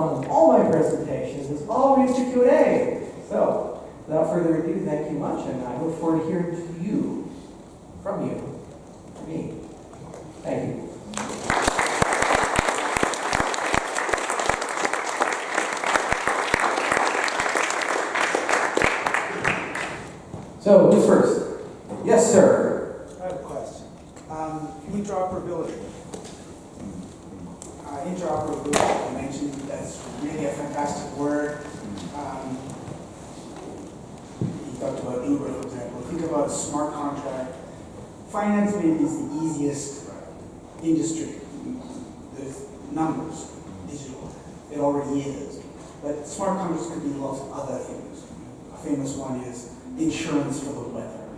fun of all my presentations is always the Q&A. So, without further ado, thank you much, and I look forward to hearing from you, to me. Thank you. So, who's first? Yes, sir. I have a question. Interoperability. Interoperability, you mentioned that's really a fantastic word. You talked about Uber, for example. Think about a smart contract. Finance maybe is the easiest industry. There's numbers, digital. It already is. But smart contracts could be lots of other things. A famous one is insurance for the weather.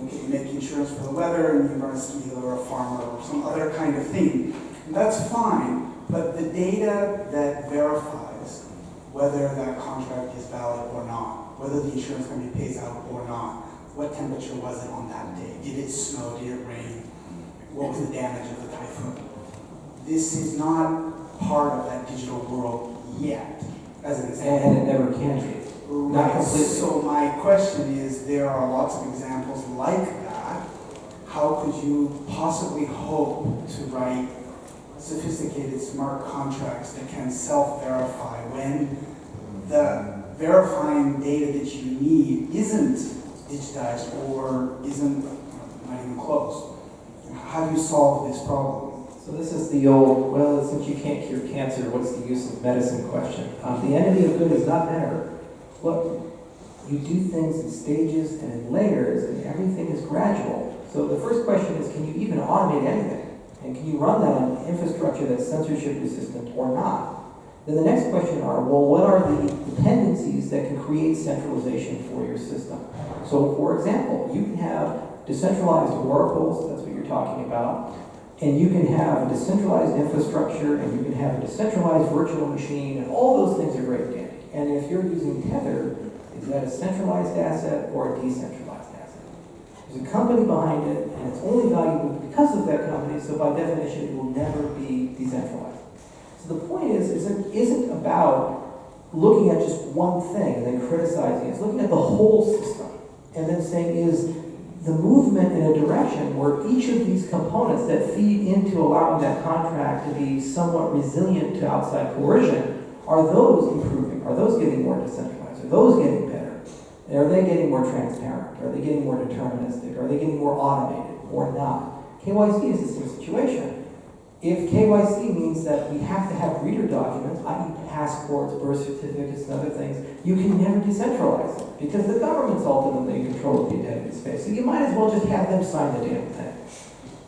Okay, you make insurance for the weather and you run a ski hill or a farmer or some other kind of thing. And that's fine, but the data that verifies whether that contract is valid or not, whether the insurance company pays out or not, what temperature was it on that day, did it snow, did it rain, what was the damage of the typhoon. This is not part of that digital world yet, as an example. And it never can be. Not completely. So my question is, there are lots of examples like that. How could you possibly hope to write sophisticated smart contracts that can self-verify when the verifying data that you need isn't digitized or isn't not even close? How do you solve this problem? So this is the old, well, since you can't cure cancer, what's the use of medicine question. The enemy of good is not matter. Look, you do things in stages and in layers, and everything is gradual. So the first question is, can you even automate anything? And can you run that on infrastructure that's censorship resistant or not? Then the next question are, well, what are the dependencies that can create centralization for your system? So for example, you can have decentralized oracles, that's what you're talking about, and you can have a decentralized infrastructure, and you can have a decentralized virtual machine, and all those things are great, Danny. And if you're using Tether, is that a centralized asset or a decentralized asset? There's a company behind it, and it's only valuable because of that company, so by definition, it will never be decentralized. So the point isn't about looking at just one thing and then criticizing it. It's looking at the whole system and then saying, is the movement in a direction where each of these components that feed into allowing that contract to be somewhat resilient to outside coercion, are those improving? Are those getting more decentralized? Are those getting better? Are they getting more transparent? Are they getting more deterministic? Are they getting more automated or not? KYC is the same situation. If KYC means that we have to have reader documents, i.e. passports, birth certificates, and other things, you can never decentralize them because the government's ultimately in control of the identity space. So you might as well just have them sign the damn thing.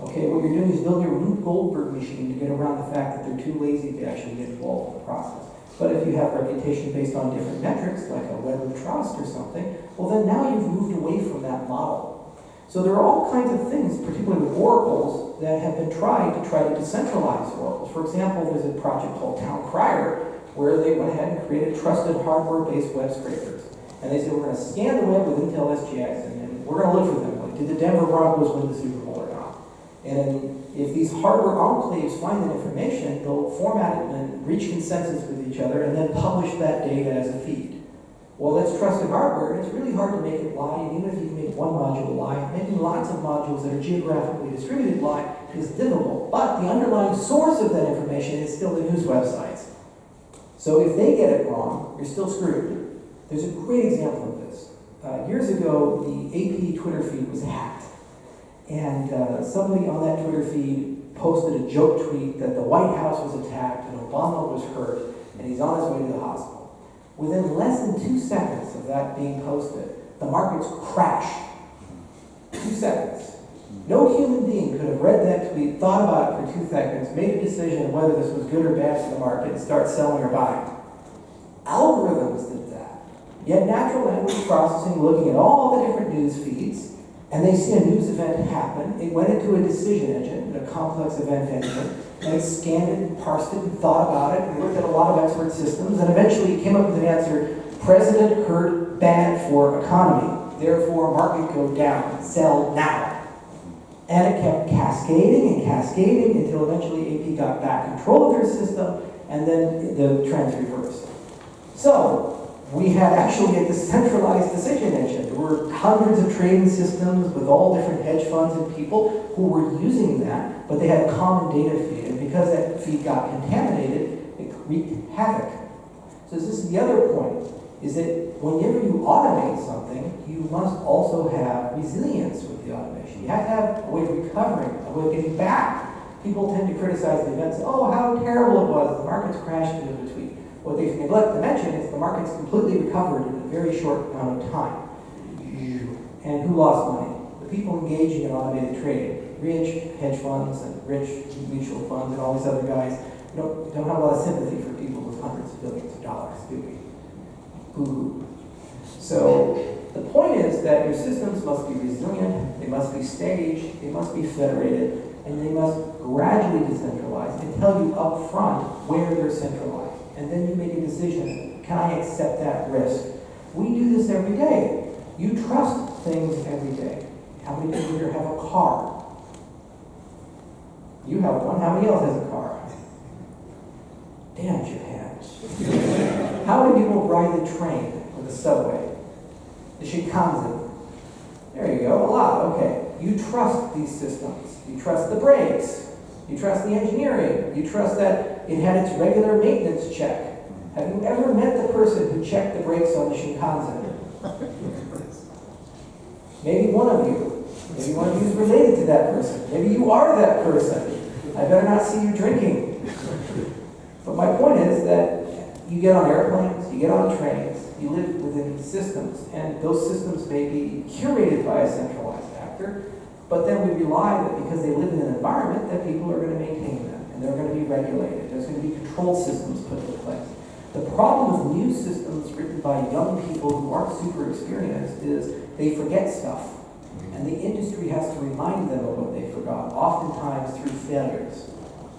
Okay, what you're doing is building a Rube Goldberg machine to get around the fact that they're too lazy to actually get involved in the process. But if you have reputation based on different metrics, like a web of trust or something, well then now you've moved away from that model. So there are all kinds of things, particularly with oracles, that have been tried to decentralize oracles. For example, there's a project called Town Crier, where they went ahead and created trusted hardware-based web scrapers. And they said, we're going to scan the web with Intel SGX, and we're going to look for them. Like, did the Denver Broncos win the Super Bowl or not? And if these hardware enclaves find that information, they'll format it and reach consensus with each other and then publish that data as a feed. Well, that's trusted hardware, and it's really hard to make it lie, and even if you can make one module lie, making lots of modules that are geographically distributed lie is difficult. But the underlying source of that information is still the news websites. So if they get it wrong, you're still screwed. There's a great example of this. Years ago, the AP Twitter feed was hacked. And somebody on that Twitter feed posted a joke tweet that the White House was attacked and Obama was hurt and he's on his way to the hospital. Within less than 2 seconds of that being posted, the markets crashed. 2 seconds. No human being could have read that tweet, thought about it for 2 seconds, made a decision of whether this was good or bad for the market and start selling or buying. Algorithms did that. Yet natural language processing, looking at all the different news feeds, and they see a news event happen. It went into a decision engine, a complex event engine, and it scanned it and parsed it and thought about it and looked at a lot of expert systems, and eventually it came up with an answer: President hurt, bad for economy, therefore market go down, sell now. And it kept cascading and cascading until eventually AP got back control of their system, and then the trends reversed. So, we had actually a decentralized decision engine. There were hundreds of trading systems with all different hedge funds and people who were using that, but they had common data feed, and because that feed got contaminated, it wreaked havoc. So this is the other point, is that whenever you automate something, you must also have resilience with the automation. You have to have a way of recovering, a way of getting back. People tend to criticize the events, oh, how terrible it was, the markets crashed into a tweet. What they neglect to mention is the market's completely recovered in a very short amount of time. And who lost money? The people engaging in automated trading. Rich hedge funds and rich mutual funds and all these other guys. We don't have a lot of sympathy for people with hundreds of billions of dollars, do we? Boo-hoo. So the point is that your systems must be resilient, they must be staged, they must be federated, and they must gradually decentralize and tell you up front where they're centralized. And then you make a decision, can I accept that risk? We do this every day. You trust things every day. How many people here have a car? You have one, how many else has a car? Damn your hands. How many people ride the train or the subway? The Shinkansen? There you go, a lot, okay. You trust these systems. You trust the brakes. You trust the engineering. You trust that it had its regular maintenance check. Have you ever met the person who checked the brakes on the Shinkansen? Maybe one of you. Maybe one of you is related to that person. Maybe you are that person. I better not see you drinking. But my point is that you get on airplanes, you get on trains, you live within systems, and those systems may be curated by a centralized actor, but then we rely that because they live in an environment that people are going to maintain them, and they're going to be regulated. There's going to be control systems put into place. The problem with new systems written by young people who aren't super experienced is they forget stuff. And the industry has to remind them of what they forgot, oftentimes through failures.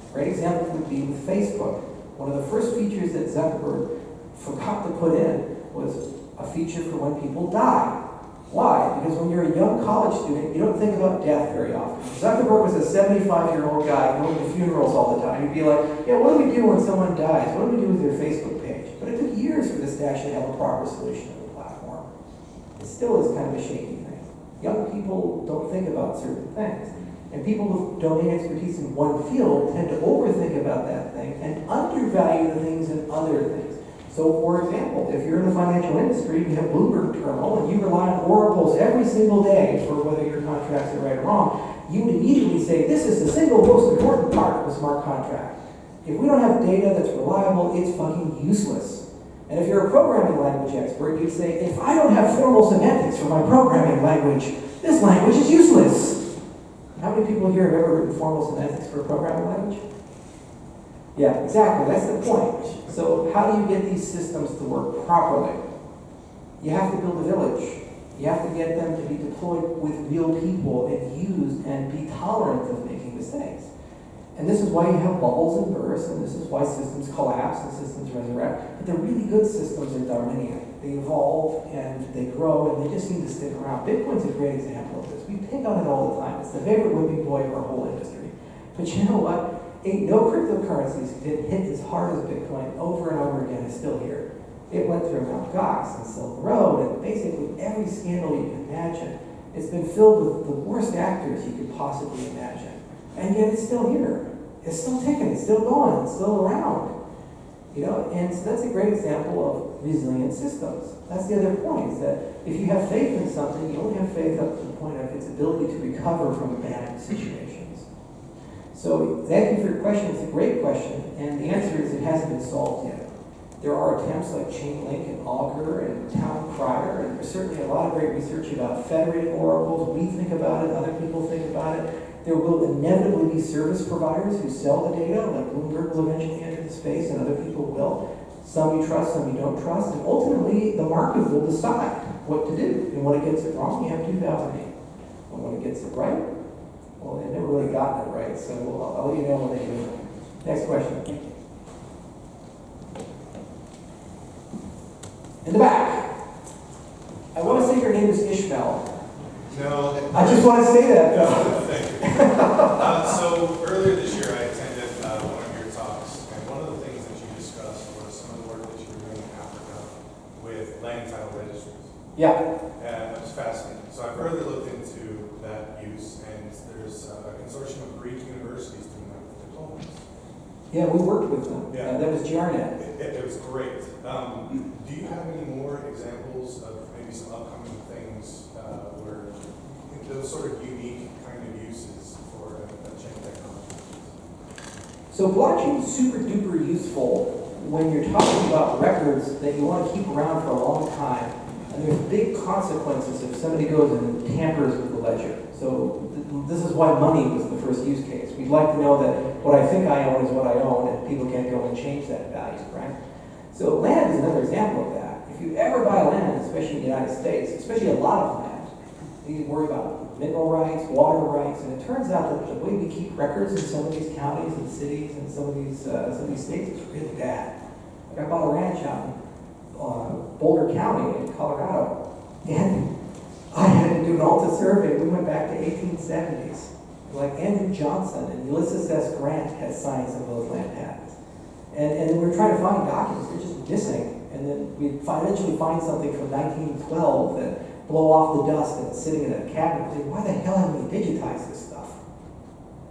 A great example would be with Facebook. One of the first features that Zuckerberg forgot to put in was a feature for when people die. Why? Because when you're a young college student, you don't think about death very often. Zuckerberg was a 75-year-old guy going to funerals all the time. He'd be like, yeah, what do we do when someone dies? What do we do with their Facebook page? But it took years for this to actually have a proper solution to the platform. It still is kind of a shaky thing. Young people don't think about certain things. And people with domain expertise in one field tend to overthink about that thing and undervalue the things in other things. So, for example, if you're in the financial industry, you have Bloomberg Terminal, and you rely on oracles every single day for whether your contracts are right or wrong, you would immediately say, this is the single most important part of a smart contract. If we don't have data that's reliable, it's fucking useless. And if you're a programming language expert, you'd say, if I don't have formal semantics for my programming language, this language is useless. How many people here have ever written formal semantics for a programming language? Yeah, exactly, that's the point. So how do you get these systems to work properly? You have to build a village. You have to get them to be deployed with real people and used and be tolerant of making mistakes. And this is why you have bubbles and bursts, and this is why systems collapse and systems resurrect. But the really good systems are Darwinian. They evolve and they grow and they just need to stick around. Bitcoin's a great example of this. We pick on it all the time. It's the favorite whipping boy of our whole industry. But you know what? Ain't no cryptocurrencies did hit as hard as Bitcoin over and over again. It's still here. It went through Mt. Gox and Silk Road and basically every scandal you can imagine. It's been filled with the worst actors you could possibly imagine. And yet it's still here. It's still ticking, it's still going, it's still around. You know, and so that's a great example of resilient systems. That's the other point, is that if you have faith in something, you only have faith up to the point of its ability to recover from bad situations. So thank you for your question. It's a great question, and the answer is it hasn't been solved yet. There are attempts like Chainlink and Augur and Town Crier, and there's certainly a lot of great research about federated oracles. We think about it, other people think about it. There will inevitably be service providers who sell the data, like Bloomberg will eventually enter the space, and other people will. Some you trust, some you don't trust, and ultimately the market will decide what to do. And when it gets it wrong, you have 2008. And when it gets it right, well, they've never really gotten it right, so I'll let you know when they do it. Next question. In the back. I want to say your name is Ishmael. No. I just want to say that, though. Thank you. So earlier this year, I attended one of your talks, and one of the things that you Yeah. And it was fascinating. So I further looked into that use, and there's a consortium of Greek universities doing that with diplomas. Yeah, we worked with them. Yeah. That was GRNet. It was great. Do you have any more examples of maybe some upcoming things where those sort of unique kind of uses for a chain technology? So blockchain is super duper useful when you're talking about records that you want to keep around for a long time. And there's big consequences if somebody goes and tampers with the ledger. So this is why money was the first use case. We'd like to know that what I think I own is what I own, and people can't go and change that value, right? So land is another example of that. If you ever buy land, especially in the United States, especially a lot of land, you worry about mineral rights, water rights, and it turns out that the way we keep records in some of these counties and cities and some of these states is really bad. Like I bought a ranch out in Boulder County in Colorado, and I had to do an Alta survey. We went back to 1870s. Like Andrew Johnson and Ulysses S. Grant had signed some of those land patents. And we were trying to find documents, they're just missing. And then we eventually find something from 1912 that blow off the dust and it's sitting in a cabinet. Like, why the hell haven't we digitized this stuff?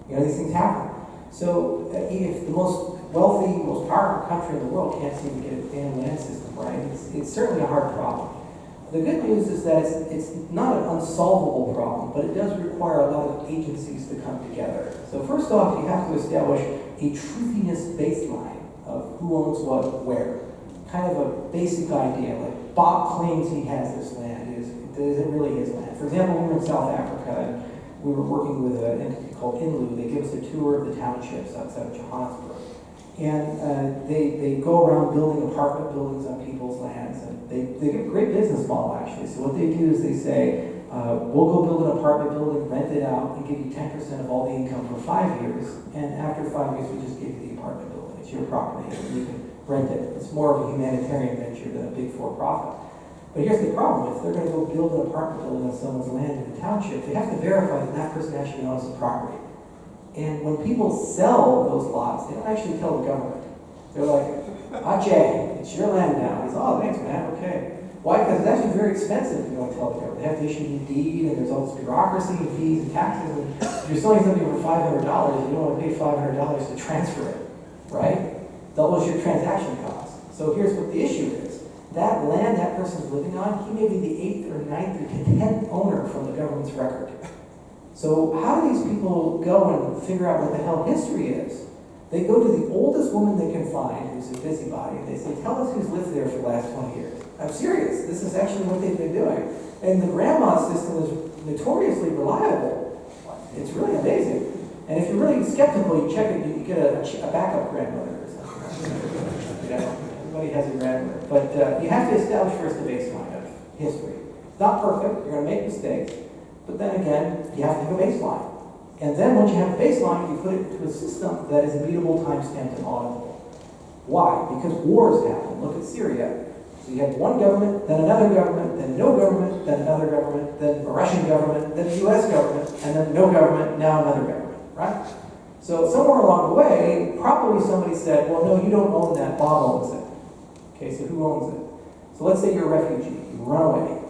You know, these things happen. So if the most wealthy, most powerful country in the world can't seem to get a damn land system right, it's certainly a hard problem. The good news is that it's not an unsolvable problem, but it does require a lot of agencies to come together. So first off, you have to establish a truthiness baseline of who owns what where. Kind of a basic idea, like Bob claims he has this land. Is it really his land? For example, we were in South Africa and we were working with an entity called Inlu. They give us a tour of the townships outside of Johannesburg. And they go around building apartment buildings on people's lands. And they get a great business model, actually. So what they do is they say, we'll go build an apartment building, rent it out, and give you 10% of all the income for 5 years. And after 5 years, we just give you the apartment building. It's your property, and you can rent it. It's more of a humanitarian venture than a big for-profit. But here's the problem. If they're going to go build an apartment building on someone's land in a township, they have to verify that that person actually owns the property. And when people sell those lots, they don't actually tell the government. They're like, Ajay, it's your land now. He's, oh, thanks, man, okay. Why? Because it's actually very expensive to go and tell the government. They have to issue a deed, and there's all this bureaucracy and fees and taxes. And if you're selling something for $500, you don't want to pay $500 to transfer it, right? Doubles your transaction costs. So here's what the issue is. That land that person's living on, he may be the 8th or 9th or 10th owner from the government's record. So how do these people go and figure out what the hell history is? They go to the oldest woman they can find, who's a busybody, and they say, tell us who's lived there for the last 20 years. I'm serious. This is actually what they've been doing. And the grandma system is notoriously reliable. It's really amazing. And if you're really skeptical, you check it, you get a backup grandmother or something. You know, everybody has a grandmother. But you have to establish first a baseline of history. It's not perfect. You're going to make mistakes. But then again, you have to have a baseline. And then once you have a baseline, you put it into a system that is immutable, time-stamped, and auditable. Why? Because wars happen. Look at Syria. So you have one government, then another government, then no government, then another government, then a Russian government, then the US government, and then no government, now another government, right? So somewhere along the way, probably somebody said, well, no, you don't own that, Bob owns it. Okay, so who owns it? So let's say you're a refugee, you run away,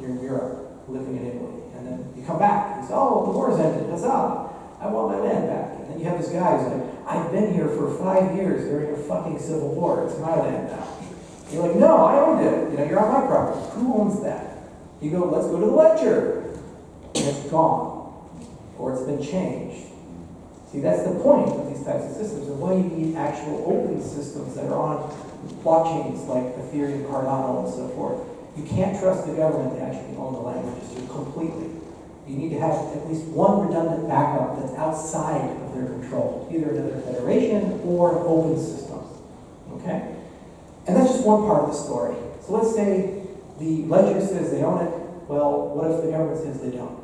you're in Europe, living in Italy. And then you come back, you say, oh, the war's ended, huzzah, I want my land back. And then you have this guy who's like, I've been here for 5 years during a fucking civil war, it's my land now. And you're like, no, I owned it, you know, you're on my property. Who owns that? You go, let's go to the ledger. And it's gone, or it's been changed. See, that's the point of these types of systems, and why you need actual open systems that are on blockchains like Ethereum, Cardano, and so forth. You can't trust the government to actually own the land register completely. You need to have at least one redundant backup that's outside of their control, either another federation or an open system. Okay? And that's just one part of the story. So let's say the ledger says they own it. Well, what if the government says they don't?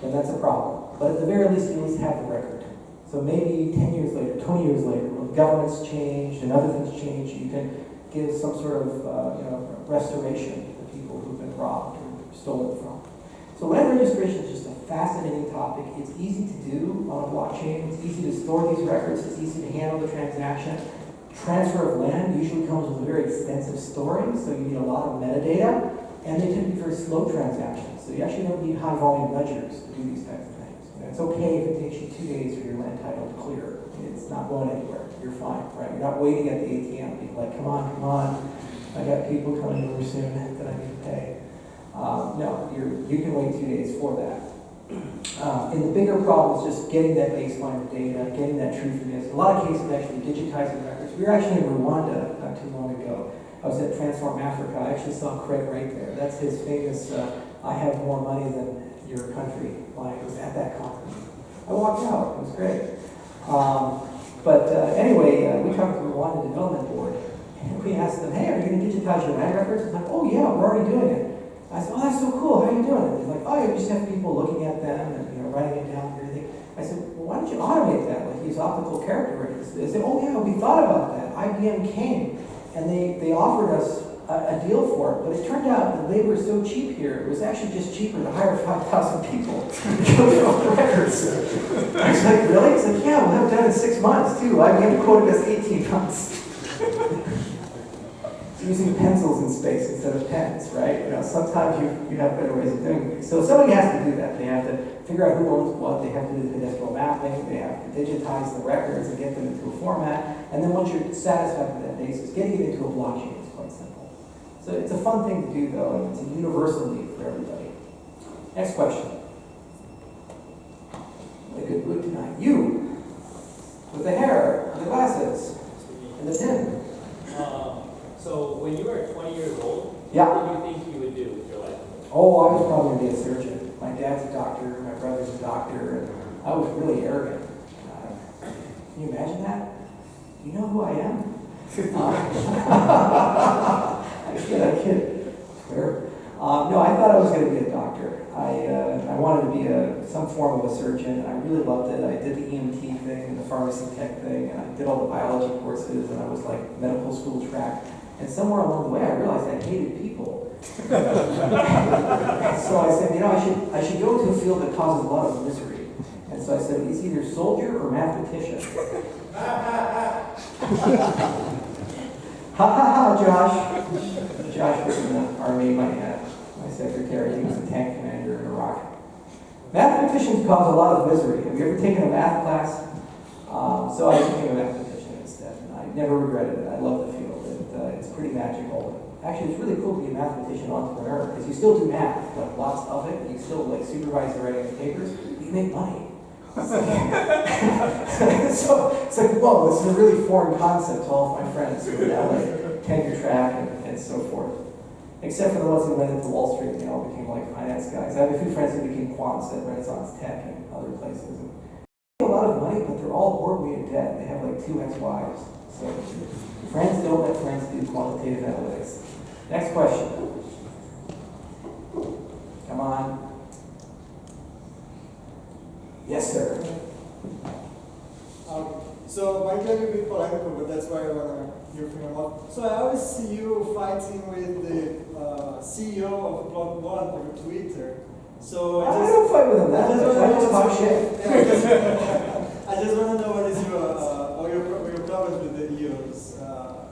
Then that's a problem. But at the very least, you at least have the record. So maybe 10 years later, 20 years later, when governments changed and other things changed, you can give some sort of restoration to the people who've been robbed or stolen from. So land registration is just a fascinating topic. It's easy to do on a blockchain. It's easy to store these records. It's easy to handle the transaction. Transfer of land usually comes with a very extensive story, so you need a lot of metadata. And they tend to be very slow transactions, so you actually don't need high volume ledgers to do these types of things. It's okay if it takes you 2 days for your land title to clear. It's not going anywhere. You're fine, right? You're not waiting at the ATM, being like, come on. I got people coming over soon that I need to pay. No, you can wait 2 days for that. And the bigger problem is just getting that baseline of data, getting that truthiness. A lot of cases actually digitizing records. We were actually in Rwanda not too long ago. I was at Transform Africa. I actually saw Craig right there. That's his famous, I have more money than your country line. It was at that conference. I walked out. It was great. Anyway, we talked to the Rwanda Development Board, and we asked them, hey, are you going to digitize your land records? It's like, oh yeah, we're already doing it. I said, oh, that's so cool. How are you doing it? They're like, oh, you just have people looking at them and writing it down and everything. I said, well, why don't you automate that? Like use optical character recognition. They said, oh yeah, we thought about that. IBM came and they offered us a deal for it, but it turned out the labor is so cheap here, it was actually just cheaper to hire 5,000 people to go through all the records. I was like, really? It's like, yeah, we'll have it done in 6 months too. IBM quoted us 18 months. Using pencils in space instead of pens, right? Sometimes you have better ways of doing things. So somebody has to do that. They have to figure out who owns what. They have to do the cadastral mapping. They have to digitize the records and get them into a format. And then once you're satisfied with that basis, getting it into a blockchain is quite simple. So it's a fun thing to do, though, and it's a universal need for everybody. Next question. A good mood tonight. You, with the hair, and the glasses, and the pin. So when you were 20 years old, Yeah. what did you think you would do with your life? Oh, I was probably going to be a surgeon. My dad's a doctor, my brother's a doctor, and I was really arrogant. Can you imagine that? You know who I am? I kid. Swear. No, I thought I was going to be a doctor. I wanted to be some form of a surgeon, and I really loved it. I did the EMT thing and the pharmacy tech thing, and I did all the biology courses, and I was like medical school track. And somewhere along the way, I realized I hated people. So I said, I should go into a field that causes a lot of misery. And so I said, it's either soldier or mathematician. Ha ha ha, Josh. Josh was in the Army, my secretary. He was a tank commander in Iraq. Mathematicians cause a lot of misery. Have you ever taken a math class? So I became a mathematician instead, and I never regretted it. I love the field. It's pretty magical. Actually, it's really cool to be a mathematician entrepreneur because you still do math, like lots of it. You still supervise the writing of papers. You make money. So it's like, whoa, this is a really foreign concept to all of my friends who are now like tenure track and so forth. Except for the ones who went into Wall Street and they all became like finance guys. I have a few friends who became quants at Renaissance Tech and other places. And they have a lot of money, but they're all horribly in debt. They have like 2 ex-wives. So friends don't let friends do quantitative analytics. Next question. Come on. Yes, sir. So might get a bit polemical, but that's why I want to hear from you more. So I always see you fighting with the CEO of Block One over Twitter. So I don't fight with him that much. I just talk shit. I just want to know what is your problems with the EO's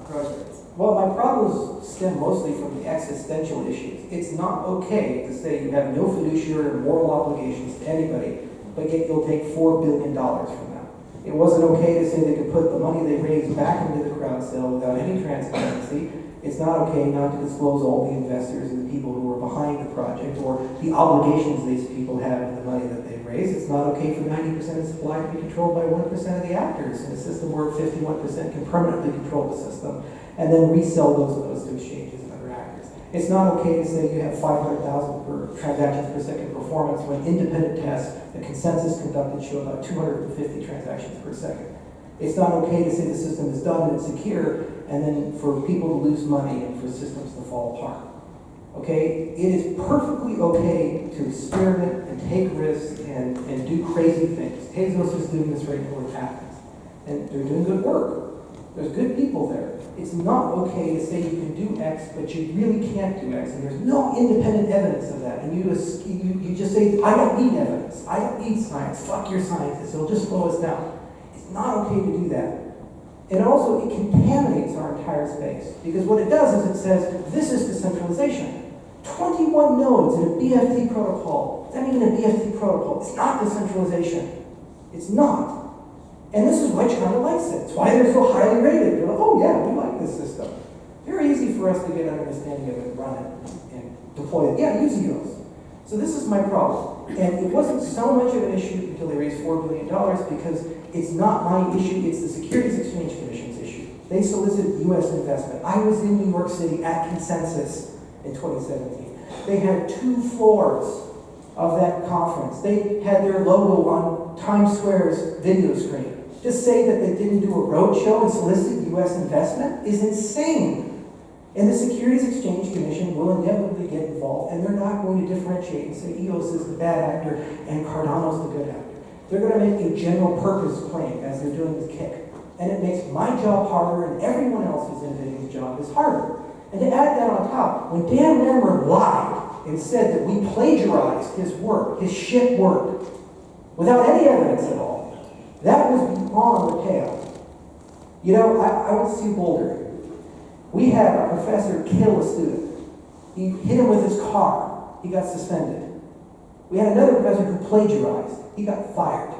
project. Well, my problems stem mostly from the existential issues. It's not okay to say you have no fiduciary or moral obligations to anybody, but yet you'll take $4 billion from them. It wasn't okay to say they could put the money they raised back into the crowd sale without any transparency. It's not okay not to disclose all the investors and the people who were behind the project or the obligations these people have with the money that they raised. It's not okay for 90% of supply to be controlled by 1% of the actors in a system where 51% can permanently control the system and then resell those to exchanges and other actors. It's not okay to say you have 500,000 per transactions per second performance when independent tests, the consensus conducted show about 250 transactions per second. It's not okay to say the system is done and it's secure, and then for people to lose money and for systems to fall apart. Okay? It is perfectly okay to experiment and take risks and do crazy things. Tezos is doing this right now with Athens. And they're doing good work. There's good people there. It's not okay to say you can do X, but you really can't do X, and there's no independent evidence of that. And you just say, I don't need evidence. I don't need science. Fuck your scientists. It'll just slow us down. It's not okay to do that. And also, it contaminates our entire space. Because what it does is it says, this is decentralization. 21 nodes in a BFT protocol. It's not even a BFT protocol. It's not decentralization. It's not. And this is why China likes it. It's why they're so highly rated. They're like, oh yeah, we like this system. Very easy for us to get an understanding of it, run it, and deploy it. Yeah, use EOS. So this is my problem. And it wasn't so much of an issue until they raised $4 billion because it's not my issue, it's the Securities Exchange Commission's issue. They solicited US investment. I was in New York City at Consensus in 2017. They had 2 floors of that conference. They had their logo on Times Square's video screen. To say that they didn't do a roadshow and solicit US investment is insane. And the Securities Exchange Commission will inevitably get involved, and they're not going to differentiate and say EOS is the bad actor and Cardano's the good actor. They're going to make a general purpose claim, as they're doing with Kick. And it makes my job harder, and everyone else who's innovating his job is harder. And to add that on top, when Dan Larimer lied and said that we plagiarized his work, his shit work, without any evidence at all, that was beyond the pale. You know, I went to see Boulder. We had a professor kill a student. He hit him with his car. He got suspended. We had another professor who plagiarized. He got fired.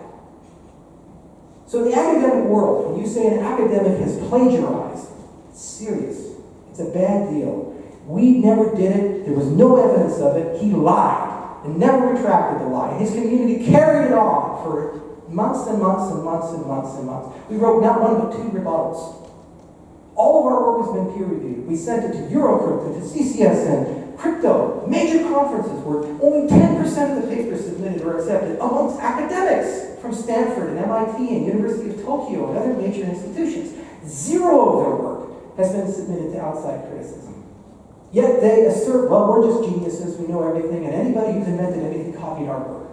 So in the academic world, when you say an academic has plagiarized, it's serious. It's a bad deal. We never did it. There was no evidence of it. He lied and never retracted the lie. His community carried it on for months and months and months and months and months. We wrote not one but 2 rebuttals. All of our work has been peer-reviewed. We sent it to Eurocrypt, to CCSN, crypto, major conferences where only 10% of the papers submitted or accepted amongst academics from Stanford and MIT and University of Tokyo and other major institutions. 0 of their work has been submitted to outside criticism. Yet they assert, well, we're just geniuses, we know everything, and anybody who's invented anything copied our work.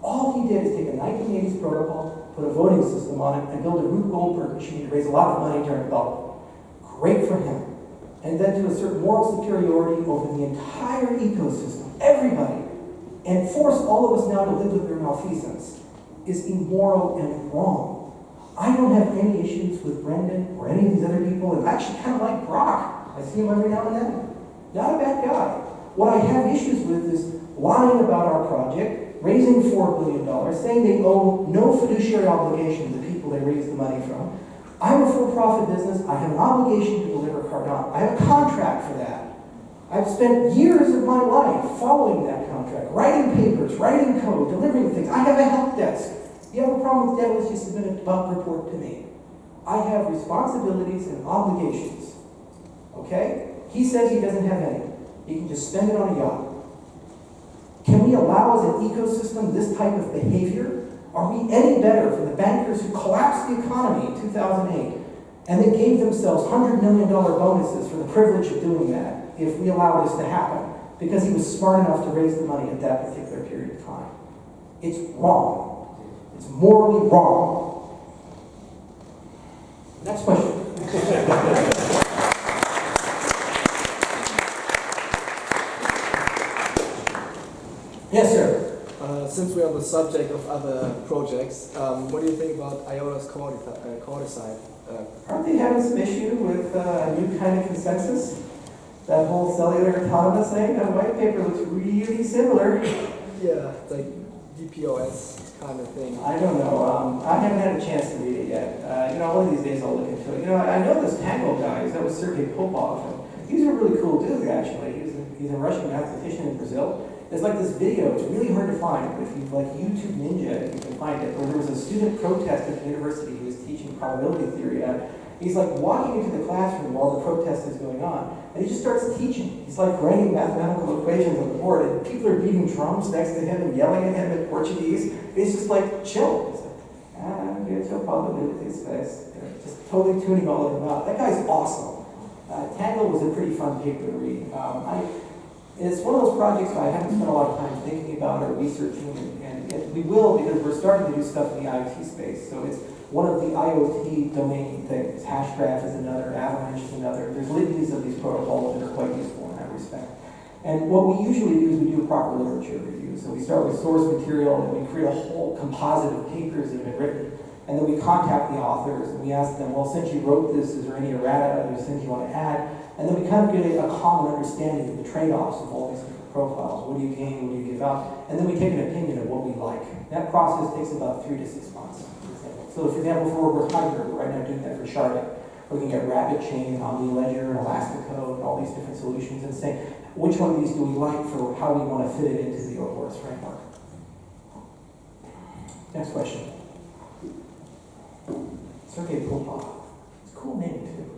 All he did is take a 1980s protocol, put a voting system on it, and build a Rube Goldberg machine to raise a lot of money during the bubble. Great for him. And then to assert moral superiority over the entire ecosystem, everybody, and force all of us now to live with their malfeasance is immoral and wrong. I don't have any issues with Brendan or any of these other people, and I actually kind of like Brock. I see him every now and then. Not a bad guy. What I have issues with is lying about our project, raising $4 billion, saying they owe no fiduciary obligation to the people they raised the money from. I'm a for-profit business. I have an obligation to deliver Cardano. I have a contract for that. I've spent years of my life following that contract, writing papers, writing code, delivering things. I have a help desk. If you have a problem with debt, you submit a bug report to me. I have responsibilities and obligations. Okay? He says he doesn't have any. He can just spend it on a yacht. Can we allow as an ecosystem this type of behavior? Are we any better from the bankers who collapsed the economy in 2008 and they gave themselves $100 million bonuses for the privilege of doing that if we allow this to happen because he was smart enough to raise the money at that particular period of time? It's wrong. It's morally wrong. Next question. Yes, sir. Since we're on the subject of other projects, what do you think about IOTA's Corticide? Aren't they having some issue with a new kind of consensus? That whole cellular autonomous thing, that white paper looks really similar. Yeah, it's like DPoS kind of thing. I don't know. I haven't had a chance to read it yet. One of these days I'll look into it. I know this Tango guy. That was Sergei Popov. And he's a really cool dude, actually. He's a Russian mathematician in Brazil. There's like this video, it's really hard to find, but if you like YouTube Ninja, you can find it, where there was a student protest at the university who was teaching probability theory at. He's like walking into the classroom while the protest is going on, and he just starts teaching. He's like writing mathematical equations on the board, and people are beating drums next to him and yelling at him in Portuguese. He's just like, chill. He's like, get your probability space. Just totally tuning all of them out. That guy's awesome. Tangle was a pretty fun paper to read. It's one of those projects I haven't spent a lot of time thinking about or researching, and we will because we're starting to do stuff in the IoT space. So it's one of the IoT domain things. Hashgraph is another, Avalanche is another. There's litanies of these protocols that are quite useful in that respect. And what we usually do is we do a proper literature review. So we start with source material, and we create a whole composite of papers that have been written. And then we contact the authors, and we ask them, well, since you wrote this, is there any errata, or things you want to add? And then we kind of get a common understanding of the trade-offs of all these different profiles. What do you gain, what do you give out? And then we take an opinion of what we like. That process takes about 3 to 6 months, for example. So for example, for Hydra, we're right now doing that for sharding, looking at Rapid Chain, OmniLedger, and Elastico, and all these different solutions, and saying, which one of these do we like for how we want to fit it into the Ouroboros framework? Next question. Sergey Popov. It's a cool name, too.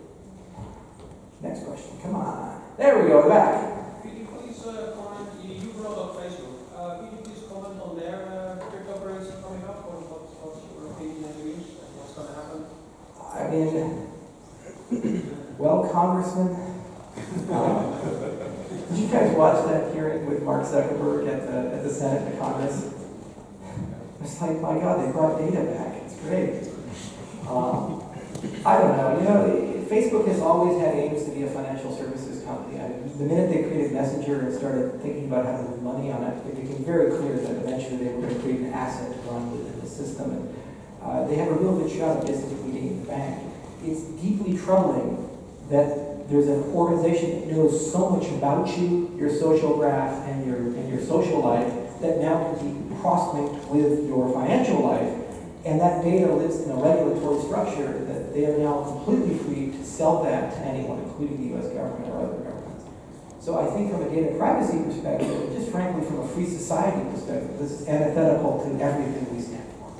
Next question. Come on. There we go, back. Could you please comment, you brought up Facebook. Could you please comment on their cryptocurrency coming up, or what's your opinion and views, and what's going to happen? I mean, well, Congressman, did you guys watch that hearing with Mark Zuckerberg at the Senate, the Congress? It's like, my God, they brought data back. It's great. I don't know. You know, Facebook has always had aims to be a financial services company. The minute they created Messenger and started thinking about how to move money on it, it became very clear that eventually they were going to create an asset to run within the system. And they have a real good shot at disintermediating the bank. It's deeply troubling that there's an organization that knows so much about you, your social graph, and your social life, that now can be cross-linked with your financial life, and that data lives in a regulatory structure that they are now completely free to sell that to anyone, including the US government or other governments. So I think from a data privacy perspective, and just frankly from a free society perspective, this is antithetical to everything we stand for.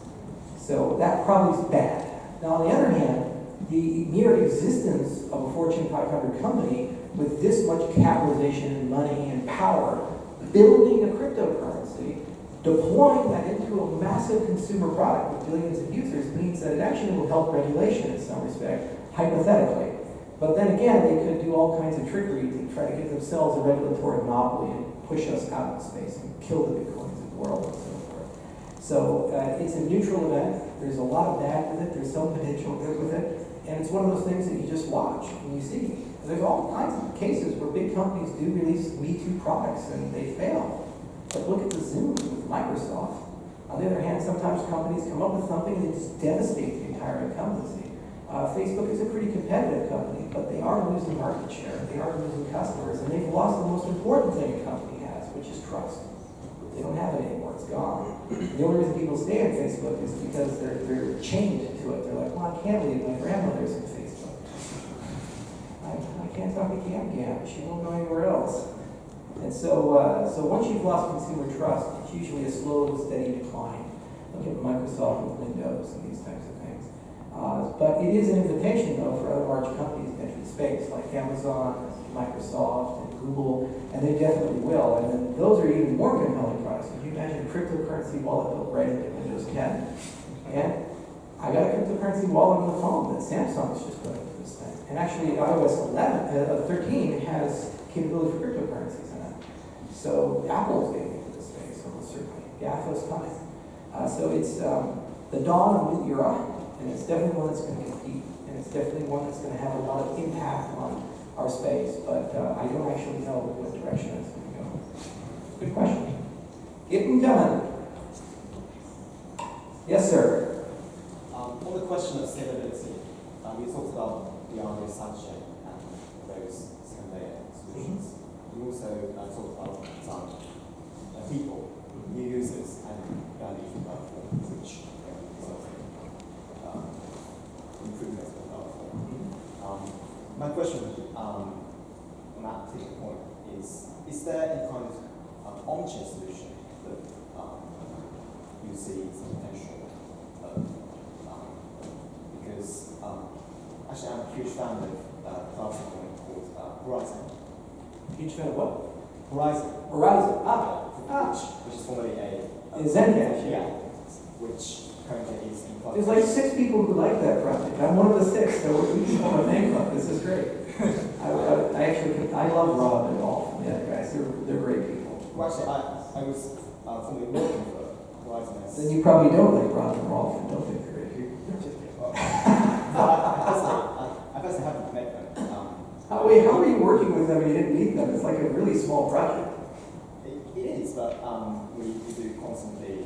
So that probably is bad. Now on the other hand, the mere existence of a Fortune 500 company with this much capitalization and money and power, building a cryptocurrency, deploying that into a massive consumer product with billions of users means that it actually will help regulation in some respect, hypothetically. But then again, they could do all kinds of trickery to try to get themselves a regulatory monopoly and push us out of space and kill the Bitcoins of the world and so forth. So it's a neutral event. There's a lot of bad with it. There's some potential good with it. And it's one of those things that you just watch and you see. There's all kinds of cases where big companies do release Me Too products and they fail. But look at the Zoom with Microsoft. On the other hand, sometimes companies come up with something and they just devastate the entire incumbency. Facebook is a pretty competitive company, but they are losing market share. They are losing customers, and they've lost the most important thing a company has, which is trust. They don't have it anymore. It's gone. The only reason people stay on Facebook is because they're chained to it. They're like, well, I can't leave. My grandmother's in Facebook. I can't talk to Gam. She won't go anywhere else. And so once you've lost consumer trust, it's usually a slow, steady decline. Look at Microsoft with Windows and these types of things. But it is an invitation, though, for other large companies to enter the space, like Amazon, Microsoft, and Google, and they definitely will. And then those are even more compelling products. Can you imagine a cryptocurrency wallet built right into Windows 10? And I got a cryptocurrency wallet on the phone that Samsung is just putting into this thing. And actually, iOS 13 has capability for cryptocurrencies in it. So Apple is getting into this space, almost certainly. GAFA's coming. So it's the dawn of a new era, and it's definitely one that's going to compete, and it's definitely one that's going to have a lot of impact on our space, but I don't actually know what direction it's going to go. Good question. Keep them coming. Yes, sir. On the question of scalability, you talked about the RNA sidechain and those second-layer solutions. You also talked about people, new users, and value from platform, which results in improvements of the platform. My question on that particular point is there any kind of on-chain solution that you see some potential of? Because actually I'm a huge fan of a platform called Horizon. Huge fan of what? Horizon. Which is formerly a Zencash, yeah, which currently is in There's like 6 people who like that project. I'm one of the 6, so we can call a fan club. This is great. I love Rob and all the other guys. They're great people. Well, actually, I was formerly working for Horizon. Then you probably don't like Rob and Rolf and don't think they're great people. I personally haven't met them. How are you working with them and you didn't meet them? It's like a really small project. It is, but we do constantly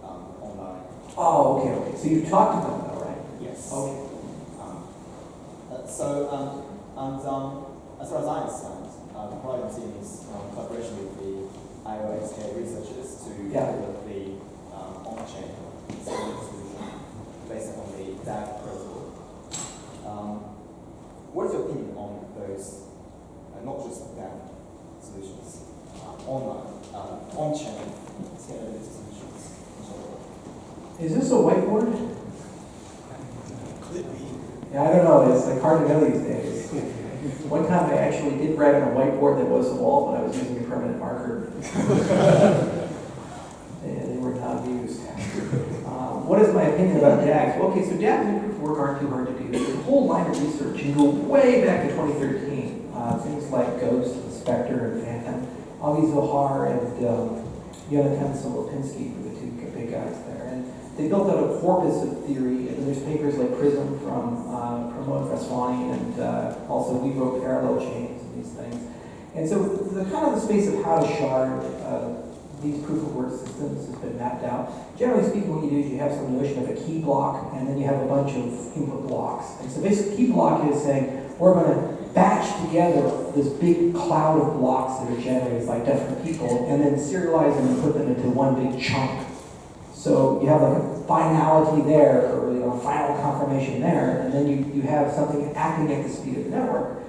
online. Oh, okay. So you've talked to them though, right? Yes. Okay. as far as I understand, the Prime team is in collaboration with the IOHK researchers to develop the on-chain solution based on the DAG protocol. What is your opinion on those, not just DAG solutions, on-chain scalability solutions? Is this a whiteboard? Could be. Yeah, I don't know. It's like hard to know these days. One time I actually did write on a whiteboard that was a wall, but I was using a permanent marker. And they were not used. What is my opinion about DAGs? Well, okay, so DAGs and proof of work aren't too hard to do. There's a whole line of research. You go way back to 2013. Things like Ghost, and Spectre, and Phantom. Avi Zohar and Yonatan Solopinski were the two big guys there. And they built out a corpus of theory. And then there's papers like Prism from Pramod Vaswani, and also we wrote parallel chains and these things. And so the kind of the space of how to shard these proof of work systems has been mapped out. Generally speaking, what you do is you have some notion of a key block, and then you have a bunch of input blocks. And so basically, key block is saying, we're going to batch together this big cloud of blocks that are generated by different people, and then serialize them and put them into one big chunk. So you have like a finality there, or a final confirmation there, and then you have something acting at the speed of the network.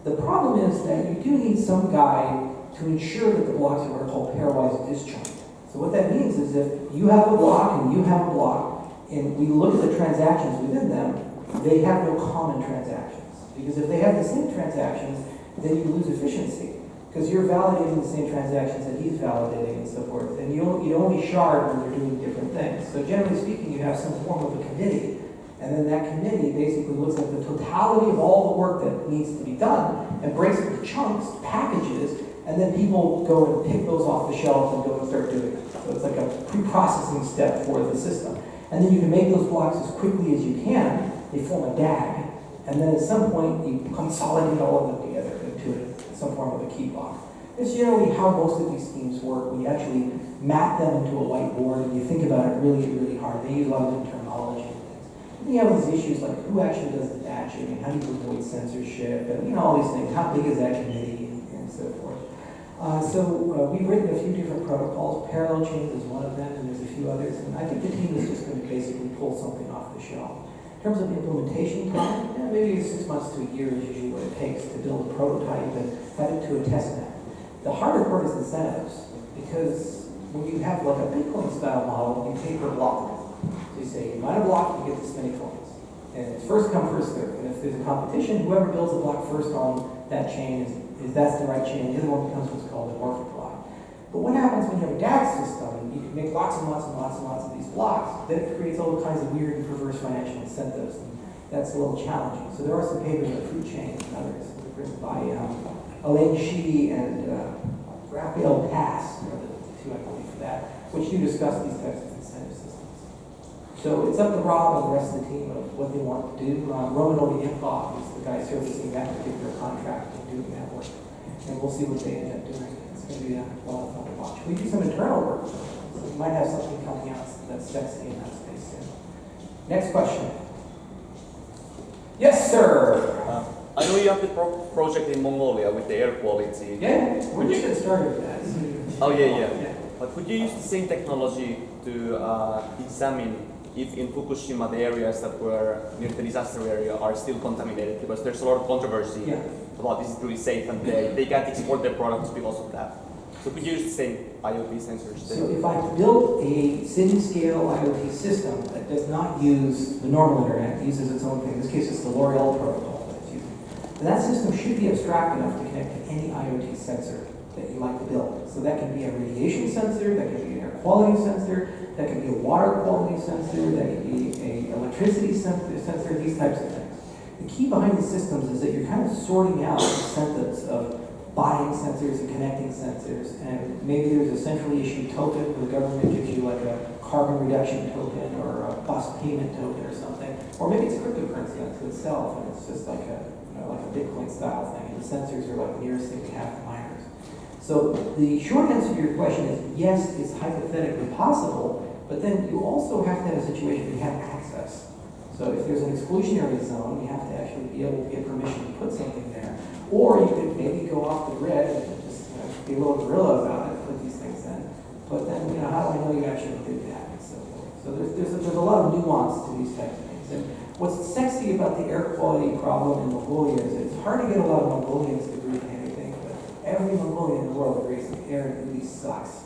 The problem is that you do need some guy to ensure that the blocks are what are called pairwise disjoint. So what that means is if you have a block and you have a block, and we look at the transactions within them, they have no common transactions. Because if they have the same transactions, then you lose efficiency. Because you're validating the same transactions that he's validating and so forth. And you only shard when they're doing different things. So generally speaking, you have some form of a committee. And then that committee basically looks at the totality of all the work that needs to be done and breaks it into chunks, packages, and then people go and pick those off the shelf and go and start doing it. So it's like a pre-processing step for the system. And then you can make those blocks as quickly as you can. They form a DAG. And then at some point, you consolidate all of them together into some form of a key block. It's generally how most of these schemes work. We actually map them into a whiteboard, and you think about it really, really hard. They use a lot of different terminology and things. And then you have these issues like who actually does the batching, and how do you avoid censorship, and all these things. How big is that committee, and so forth. We've written a few different protocols. Parallel chains is one of them, and there's a few others. And I think the team is just going to basically pull something off the shelf. In terms of implementation time, maybe 6 months to a year is usually what it takes to build a prototype and have it to a test net. The harder part is incentives, because when you have like a Bitcoin style model, you pay per block. So you say, you mine a block, you get this many coins. And it's first come, first served. And if there's a competition, whoever builds a block first on that chain is that's the right chain. The other one becomes what's called a morphic block. But what happens when you have a DAG system, and you can make lots and lots and lots and lots of these blocks, then it creates all kinds of weird and perverse financial incentives, and that's a little challenging. So there are some papers on food chains and others written by Elaine Sheedy and Raphael Pass, the two I believe for that, which do discuss these types of incentive systems. So it's up to Rob and the rest of the team of what they want to do. Roman Olivienko is the guy servicing that particular contract and doing that work. And we'll see what they end up doing. It's going to be a lot of fun to watch. We do some internal work, so we might have something coming out that's sexy in that space soon. Next question. Yes, sir. I know you have the project in Mongolia with the air quality. Yeah, we're just getting started with that. Oh, yeah. But could you use the same technology to examine if in Fukushima the areas that were near the disaster area are still contaminated? Because there's a lot of controversy about is it really safe, and they can't export their products because of that. So could you use the same IoT sensors? So if I build a city-scale IoT system that does not use the normal internet, it uses its own thing, in this case it's the L'Oreal protocol that it's using, then that system should be abstract enough to connect to any IoT sensor that you like to build. So that can be a radiation sensor, that can be an air quality sensor, that can be a water quality sensor, that can be an electricity sensor, these types of things. The key behind these systems is that you're kind of sorting out incentives of buying sensors and connecting sensors, and maybe there's a centrally issued token where the government gives you like a carbon reduction token or a bus payment token or something, or maybe it's cryptocurrency unto itself, and it's just like a Bitcoin style thing, and the sensors are like the nearest thing we have to miners. So the short answer to your question is yes, it's hypothetically possible, but then you also have to have a situation where you have access. So So if there's an exclusionary zone, you have to actually be able to get permission to put something there. Or you could maybe go off the grid and just be a little guerrilla about it, put these things in. But then, how do I know you actually did that and so forth? So there's a lot of nuance to these types of things. And what's sexy about the air quality problem in Mongolia is it's hard to get a lot of Mongolians to agree to anything, but every Mongolian in the world agrees the air really sucks.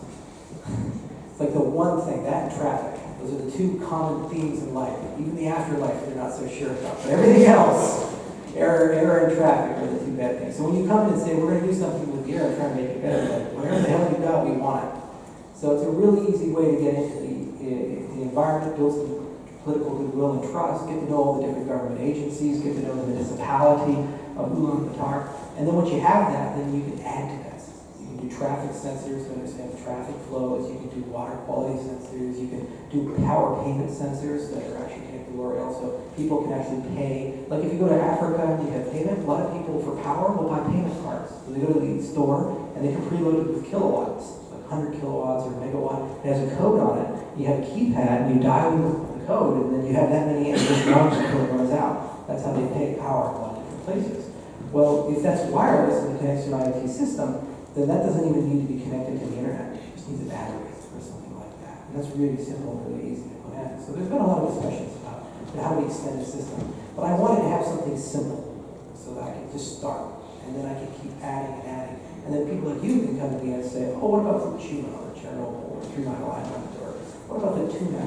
It's like the one thing, that and traffic. Those are the two common themes in life. Even the afterlife, they're not so sure about. But everything else, air and traffic are the two bad things. So when you come in and say, we're going to do something with the air and try to make it better, like, whatever the hell you got, we want it. So it's a really easy way to get into the environment, build some political goodwill and trust, get to know all the different government agencies, get to know the municipality of Ulaanbaatar. And then once you have that, then you can add to that system. You can do traffic sensors to understand traffic flows. You can do water quality sensors. You can do power payment sensors that are actually connected to rail, so people can actually pay. Like if you go to Africa and you have payment, a lot of people for power will buy payment cards. So they go to the store and they can preload it with kilowatts, like 100 kilowatts or megawatt. It has a code on it. You have a keypad and you dial in the code, and then you have that many and just runs until it runs out. That's how they pay power in a lot of different places. Well, if that's wireless and it connects to an IoT system, then that doesn't even need to be connected to the internet. It just needs a battery or something like that. And that's really simple and really easy to put in. So there's been a lot of discussions about how do we extend the system. But I wanted to have something simple so that I could just start. And then I could keep adding and adding. And then people like you can come to me and say, oh, what about Fukushima or Chernobyl or 3 Mile Island? Or what about the tuna?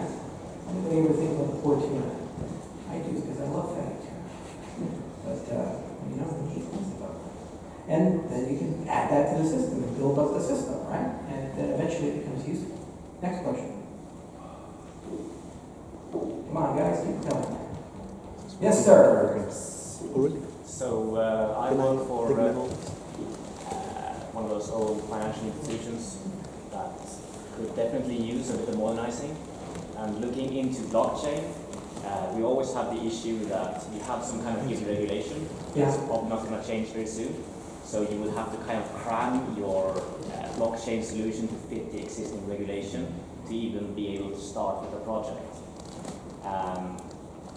Anybody ever think about the poor tuna? I do, because I love fatty tuna. But, we need things about that. And then you can add that to the system and build up the system, right? And then eventually it becomes useful. Next question. Come on, guys, keep telling me. Yes, sir. So I work for one of those old financial institutions that could definitely use a bit of modernizing. And looking into blockchain, we always have the issue that you have some kind of given regulation. Yeah. It's probably not going to change very soon. So you will have to kind of cram your blockchain solution to fit the existing regulation to even be able to start with a project.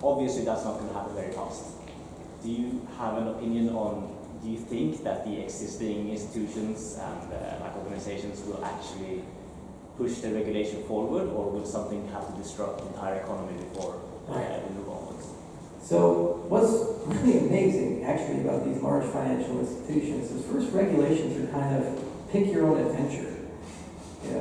Obviously, that's not going to happen very fast. Do you have an opinion on, do you think that the existing institutions and like organizations will actually push the regulation forward, or will something have to disrupt the entire economy before we move onwards? So what's really amazing, actually, about these large financial institutions is first regulations are kind of pick your own adventure.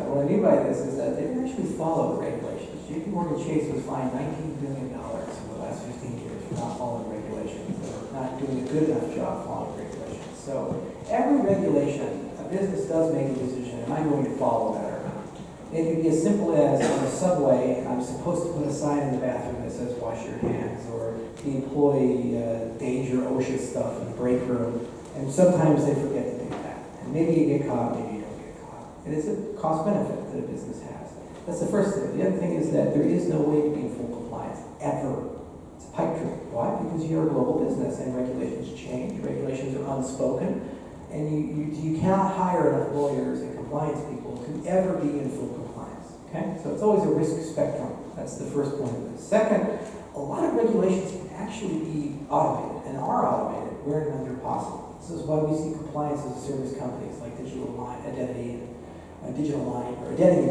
What I mean by this is that they don't actually follow the regulations. JP Morgan Chase was fined $19 billion in the last 15 years for not following regulations, or not doing a good enough job following regulations. So every regulation, a business does make a decision, am I going to follow that or not? It could be as simple as on a subway, I'm supposed to put a sign in the bathroom that says wash your hands, or the employee danger OSHA stuff in the break room, and sometimes they forget to do that. And maybe you get caught, maybe you don't get caught. And it's a cost benefit that a business has. That's the first thing. The other thing is that there is no way to be in full compliance, ever. It's a pipe dream. Why? Because you're a global business and regulations change, regulations are unspoken, and you cannot hire enough lawyers and compliance people to ever be in full compliance. Okay? So it's always a risk spectrum. That's the first point of this. Second, a lot of regulations can actually be automated and are automated where and when they're possible. This is why we see compliance as a service companies like Digital Identity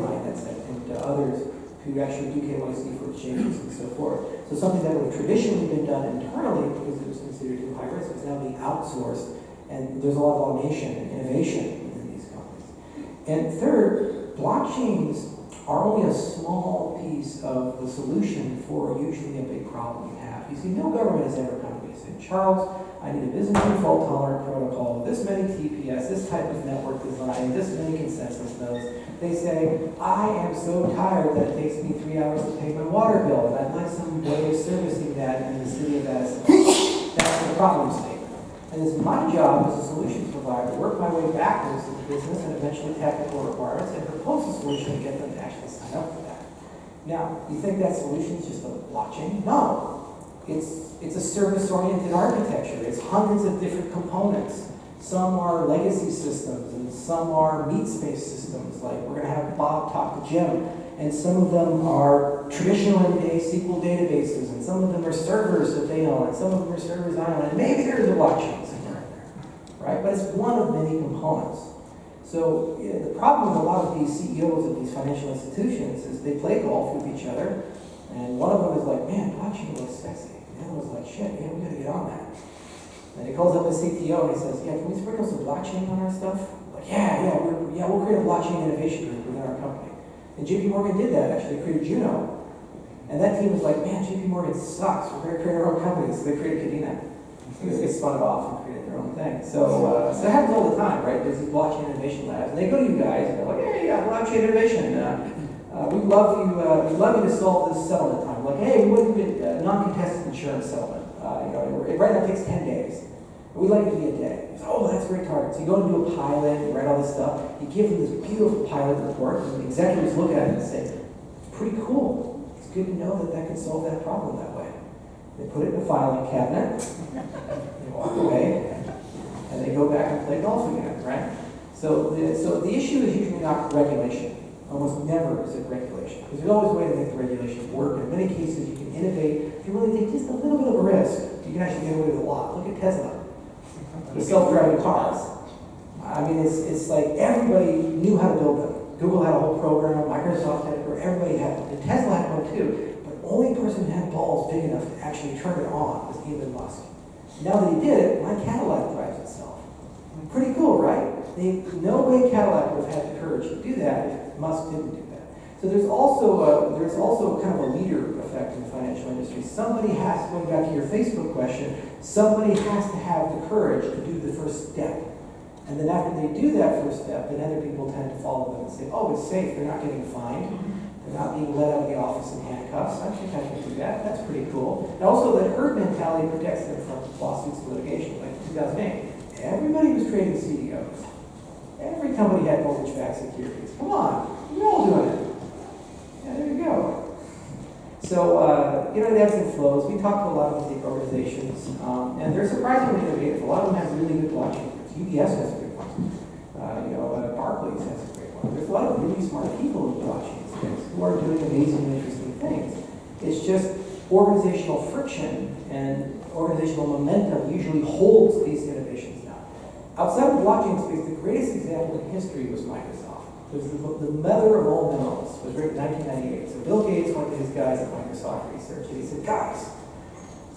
Mine, that's it, and others who actually do KYC for exchanges and so forth. So something that would have traditionally been done internally because it was considered too high risk is now being outsourced, and there's a lot of automation and innovation within these companies. And third, blockchains are only a small piece of the solution for usually a big problem you have. You see, no government has ever come to me and said, Charles, I need a Byzantine fault-tolerant protocol, this many TPS, this type of network design, this many consensus nodes. They say, I am so tired that it takes me 3 hours to pay my water bill, and I'd like some way of servicing that in the city of Addison. That's the problem statement. And it's my job as a solutions provider to work my way backwards to the business and eventually technical requirements and propose a solution to get them to actually sign up for that. Now, you think that solution is just a blockchain? No. It's a service-oriented architecture. It's hundreds of different components. Some are legacy systems, and some are meat space systems, like we're going to have Bob talk to Jim, and some of them are traditional everyday SQL databases, and some of them are servers that they own, and some of them are servers I own, and maybe there's a blockchain somewhere in there, right? But it's one of many components. So the problem with a lot of these CEOs of these financial institutions is they play golf with each other, and one of them is like, man, blockchain looks sexy. And the other one's like, shit, yeah, we gotta get on that. And he calls up his CTO and he says, yeah, can we sprinkle some blockchain on our stuff? Like, we'll create a blockchain innovation group within our company. And JP Morgan did that, actually. They created Juno. And that team was like, man, JP Morgan sucks. We're going to create our own company. So they created Cadena. They spun it off and created their own thing. So it happens all the time, right? There's these blockchain innovation labs. And they go to you guys and they're like, hey, yeah, blockchain innovation. We'd love you to solve this settlement time. Like, hey, we want to get non-contested insurance settlement. Right now it takes 10 days. We'd like it to be a day. He says, oh, that's a great target. So you go and do a pilot, you write all this stuff, you give them this beautiful pilot report, and the executives look at it and say, it's pretty cool. It's good to know that could solve that problem that way. They put it in a filing cabinet, they walk away, and they go back and play golf again, right? So the issue is usually not regulation. Almost never is it regulation. Because there's always a way to make the regulation work. In many cases, you can innovate. If you really take just a little bit of a risk, you can actually get away with a lot. Look at Tesla. The self-driving cars. I mean, it's like everybody knew how to build them. Google had a whole program, Microsoft had a program, everybody had it. And Tesla had one too, but the only person who had balls big enough to actually turn it on was Elon Musk. Now that he did it, my Cadillac drives itself. Pretty cool, right? No way Cadillac would have had the courage to do that if Musk didn't do that. So there's also kind of a leader effect in the financial industry. Somebody has, going back to your Facebook question, somebody has to have the courage to do the first step. And then after they do that first step, then other people tend to follow them and say, oh, it's safe, they're not getting fined, they're not being let out of the office in handcuffs. I think I can do that, that's pretty cool. And also that herd mentality protects them from lawsuits and litigation, like 2008. Everybody was trading CDOs. Every company had mortgage-backed securities. Come on, we're all doing it. Yeah, there you go. So, it ebbs and flows. We talked to a lot of these organizations, and they're surprisingly innovative. A lot of them have really good blockchain. UBS has a great one. Barclays has a great one. There's a lot of really smart people in blockchain space who are doing amazing and interesting things. It's just organizational friction and organizational momentum usually holds these innovations down. Outside of the blockchain space, the greatest example in history was Microsoft. Because the mother of all memos was written in 1998. So Bill Gates went to his guys at Microsoft Research and he said, guys,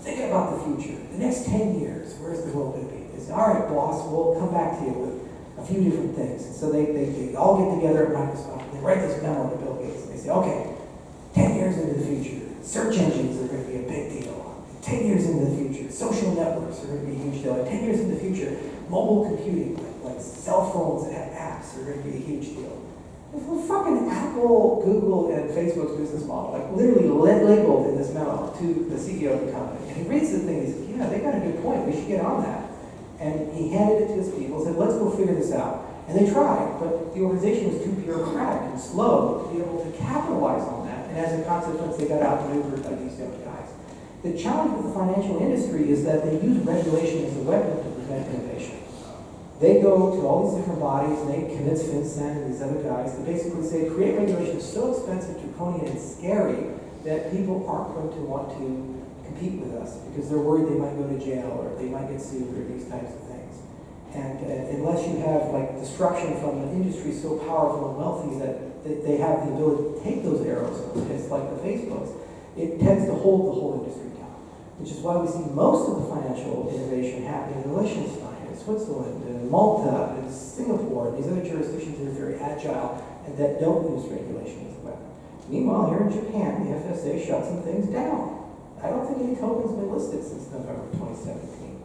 thinking about the future, the next 10 years, where's the world going to be? They said, all right, boss, we'll come back to you with a few different things. And so they all get together at Microsoft and they write this memo to Bill Gates. And they say, okay, 10 years into the future, search engines are going to be a big deal. 10 years into the future, social networks are going to be a huge deal. And 10 years into the future, mobile computing, like cell phones that have apps, are going to be a huge deal. Well, fucking Apple, Google, and Facebook's business model, like literally labeled in this memo to the CEO of the company. And he reads the thing, he says, yeah, they got a good point, we should get on that. And he handed it to his people and said, let's go figure this out. And they tried, but the organization was too bureaucratic and slow to be able to capitalize on that. And as a consequence, they got outmaneuvered by these young guys. The challenge with the financial industry is that they use regulation as a weapon to prevent innovation. They go to all these different bodies and they convince FinTech and these other guys to basically say, create regulation is so expensive, draconian, and scary that people aren't going to want to compete with us because they're worried they might go to jail or they might get sued or these types of things. And unless you have like disruption from an industry so powerful and wealthy that they have the ability to take those arrows, it's like the Facebooks, it tends to hold the whole industry down. Which is why we see most of the financial innovation happening in Liechtenstein, in Switzerland, in Malta, in Singapore, and these other jurisdictions that are very agile and that don't use regulation as a weapon. Meanwhile, here in Japan, the FSA shut some things down. I don't think any token's been listed since November 2017.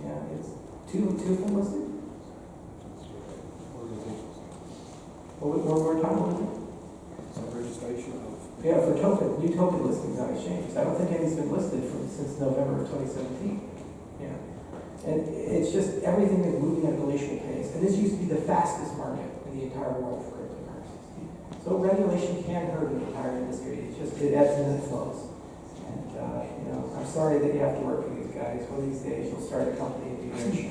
Yeah, it's two have been listed. What were we talking about? Some registration of. Yeah, for new token listings on exchanges. I don't think anything's been listed since November of 2017. Yeah. And it's just everything is moving at a glacial pace. And this used to be the fastest market in the entire world for cryptocurrencies. So regulation can hurt the entire industry. It's just, it ebbs and it flows. And, I'm sorry that you have to work for these guys. One of these days you'll start a company and be rich.